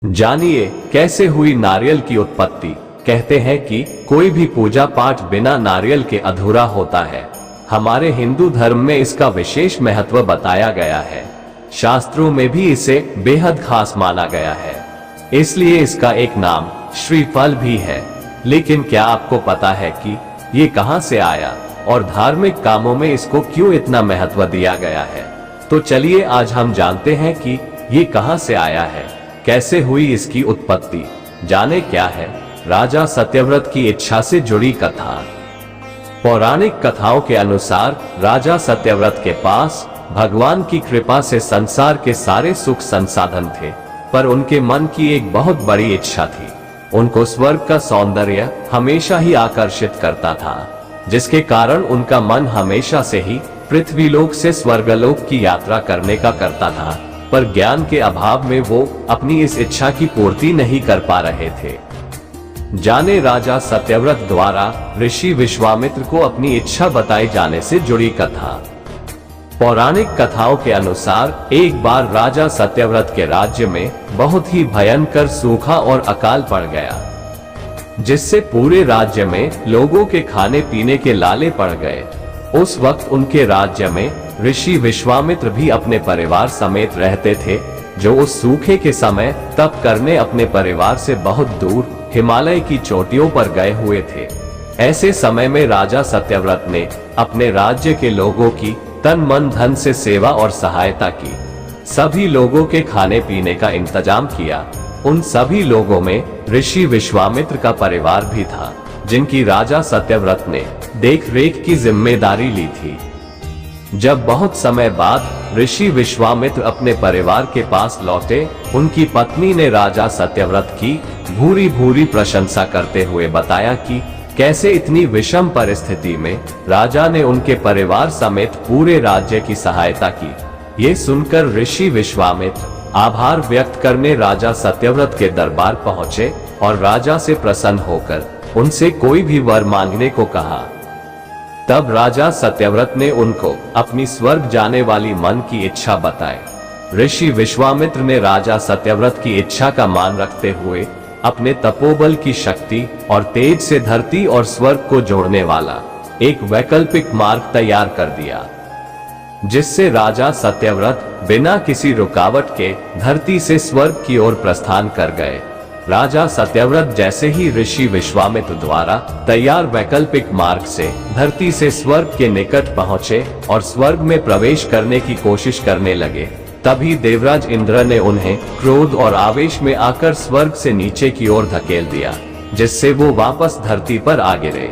जानिए कैसे हुई नारियल की उत्पत्ति। कहते हैं कि कोई भी पूजा पाठ बिना नारियल के अधूरा होता है। हमारे हिंदू धर्म में इसका विशेष महत्व बताया गया है। शास्त्रों में भी इसे बेहद खास माना गया है, इसलिए इसका एक नाम श्रीफल भी है। लेकिन क्या आपको पता है कि ये कहां से आया और धार्मिक कामों में इसको क्यों इतना महत्व दिया गया है? तो चलिए आज हम जानते हैं कि ये कहां से आया है, कैसे हुई इसकी उत्पत्ति। जाने क्या है राजा सत्यव्रत की इच्छा से जुड़ी कथा। पौराणिक कथाओं के अनुसार राजा सत्यव्रत के पास भगवान की कृपा से संसार के सारे सुख संसाधन थे, पर उनके मन की एक बहुत बड़ी इच्छा थी। उनको स्वर्ग का सौंदर्य हमेशा ही आकर्षित करता था, जिसके कारण उनका मन हमेशा से ही पृथ्वीलोक से स्वर्गलोक की यात्रा करने का करता था, पर ज्ञान के अभाव में वो अपनी इस इच्छा की पूर्ति नहीं कर पा रहे थे। जाने राजा सत्यव्रत द्वारा ऋषि विश्वामित्र को अपनी इच्छा बताए जाने से जुड़ी कथा। पौराणिक कथाओं के अनुसार एक बार राजा सत्यव्रत के राज्य में बहुत ही भयंकर सूखा और अकाल पड़ गया, जिससे पूरे राज्य में लोगों के खाने पीने के लाले पड़ गए। उस वक्त उनके राज्य में ऋषि विश्वामित्र भी अपने परिवार समेत रहते थे, जो उस सूखे के समय तप करने अपने परिवार से बहुत दूर हिमालय की चोटियों पर गए हुए थे। ऐसे समय में राजा सत्यव्रत ने अपने राज्य के लोगों की तन मन धन से सेवा और सहायता की। सभी लोगों के खाने पीने का इंतजाम किया। उन सभी लोगों में ऋषि विश्वामित्र का परिवार भी था, जिनकी राजा सत्यव्रत ने देख रेख की जिम्मेदारी ली थी। जब बहुत समय बाद ऋषि विश्वामित्र अपने परिवार के पास लौटे, उनकी पत्नी ने राजा सत्यव्रत की भूरी भूरी प्रशंसा करते हुए बताया कि कैसे इतनी विषम परिस्थिति में राजा ने उनके परिवार समेत पूरे राज्य की सहायता की। ये सुनकर ऋषि विश्वामित्र आभार व्यक्त करने राजा सत्यव्रत के दरबार पहुंचे और राजा से प्रसन्न होकर उनसे कोई भी वर मांगने को कहा। तब राजा सत्यव्रत ने उनको अपनी स्वर्ग जाने वाली मन की इच्छा बताई। ऋषि विश्वामित्र ने राजा सत्यव्रत की इच्छा का मान रखते हुए अपने तपोबल की शक्ति और तेज से धरती और स्वर्ग को जोड़ने वाला एक वैकल्पिक मार्ग तैयार कर दिया, जिससे राजा सत्यव्रत बिना किसी रुकावट के धरती से स्वर्ग की ओर प्रस्थान कर गए। राजा सत्यव्रत जैसे ही ऋषि विश्वामित्र द्वारा तैयार वैकल्पिक मार्ग से धरती से स्वर्ग के निकट पहुंचे और स्वर्ग में प्रवेश करने की कोशिश करने लगे, तभी देवराज इंद्र ने उन्हें क्रोध और आवेश में आकर स्वर्ग से नीचे की ओर धकेल दिया, जिससे वो वापस धरती पर आ गिरे।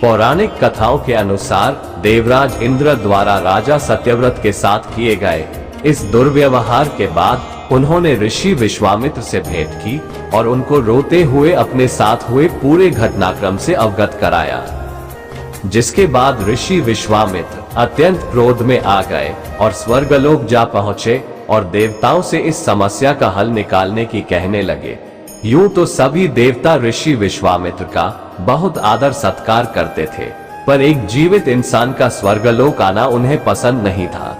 पौराणिक कथाओं के अनुसार देवराज इंद्र द्वारा राजा सत्यव्रत के साथ किए गए इस दुर्व्यवहार के बाद उन्होंने ऋषि विश्वामित्र से भेंट की और उनको रोते हुए अपने साथ हुए पूरे घटनाक्रम से अवगत कराया। जिसके बाद ऋषि विश्वामित्र अत्यंत क्रोध में आ गए और स्वर्गलोक जा पहुंचे और देवताओं से इस समस्या का हल निकालने की कहने लगे। यूं तो सभी देवता ऋषि विश्वामित्र का बहुत आदर सत्कार करते थे, पर एक जीवित इंसान का स्वर्गलोक आना उन्हें पसंद नहीं था।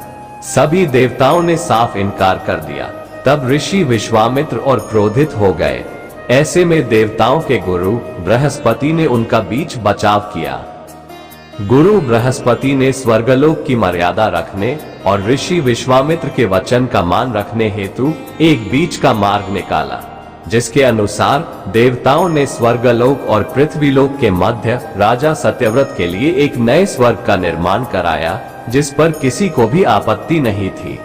सभी देवताओं ने साफ इनकार कर दिया। तब ऋषि विश्वामित्र और क्रोधित हो गए। ऐसे में देवताओं के गुरु बृहस्पति ने उनका बीच बचाव किया। गुरु बृहस्पति ने स्वर्गलोक की मर्यादा रखने और ऋषि विश्वामित्र के वचन का मान रखने हेतु एक बीच का मार्ग निकाला, जिसके अनुसार देवताओं ने स्वर्गलोक और पृथ्वीलोक के मध्य राजा सत्यव्रत के लिए एक नए स्वर्ग का निर्माण कराया, जिस पर किसी को भी आपत्ति नहीं थी।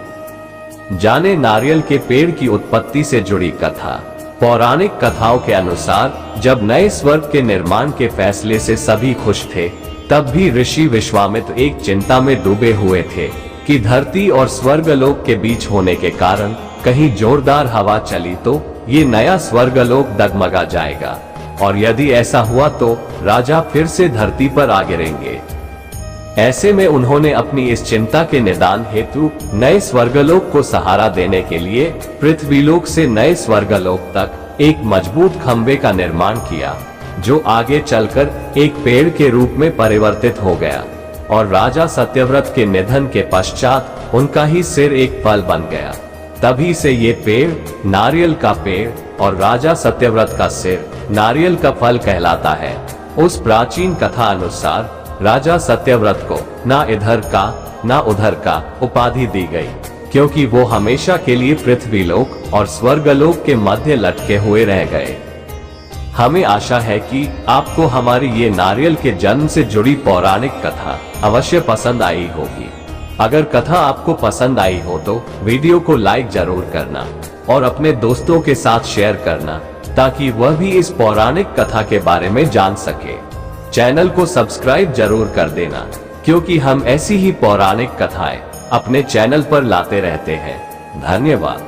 जाने नारियल के पेड़ की उत्पत्ति से जुड़ी कथा। पौराणिक कथाओं के अनुसार जब नए स्वर्ग के निर्माण के फैसले से सभी खुश थे, तब भी ऋषि विश्वामित्र एक चिंता में डूबे हुए थे कि धरती और स्वर्गलोक के बीच होने के कारण कहीं जोरदार हवा चली तो ये नया स्वर्गलोक डगमगा जाएगा, और यदि ऐसा हुआ तो राजा फिर से धरती पर आ गिरेंगे। ऐसे में उन्होंने अपनी इस चिंता के निदान हेतु नए स्वर्गलोक को सहारा देने के लिए पृथ्वीलोक से नए स्वर्गलोक तक एक मजबूत खंभे का निर्माण किया, जो आगे चलकर एक पेड़ के रूप में परिवर्तित हो गया और राजा सत्यव्रत के निधन के पश्चात उनका ही सिर एक फल बन गया। तभी से ये पेड़ नारियल का पेड़ और राजा सत्यव्रत का सिर नारियल का फल कहलाता है। उस प्राचीन कथा अनुसार राजा सत्यव्रत को ना इधर का ना उधर का उपाधि दी गई, क्योंकि वो हमेशा के लिए पृथ्वीलोक और स्वर्गलोक के मध्य लटके हुए रह गए। हमें आशा है कि आपको हमारी ये नारियल के जन्म से जुड़ी पौराणिक कथा अवश्य पसंद आई होगी। अगर कथा आपको पसंद आई हो तो वीडियो को लाइक जरूर करना और अपने दोस्तों के साथ शेयर करना, ताकि वह भी इस पौराणिक कथा के बारे में जान सके। चैनल को सब्सक्राइब जरूर कर देना, क्योंकि हम ऐसी ही पौराणिक कथाएं अपने चैनल पर लाते रहते हैं। धन्यवाद।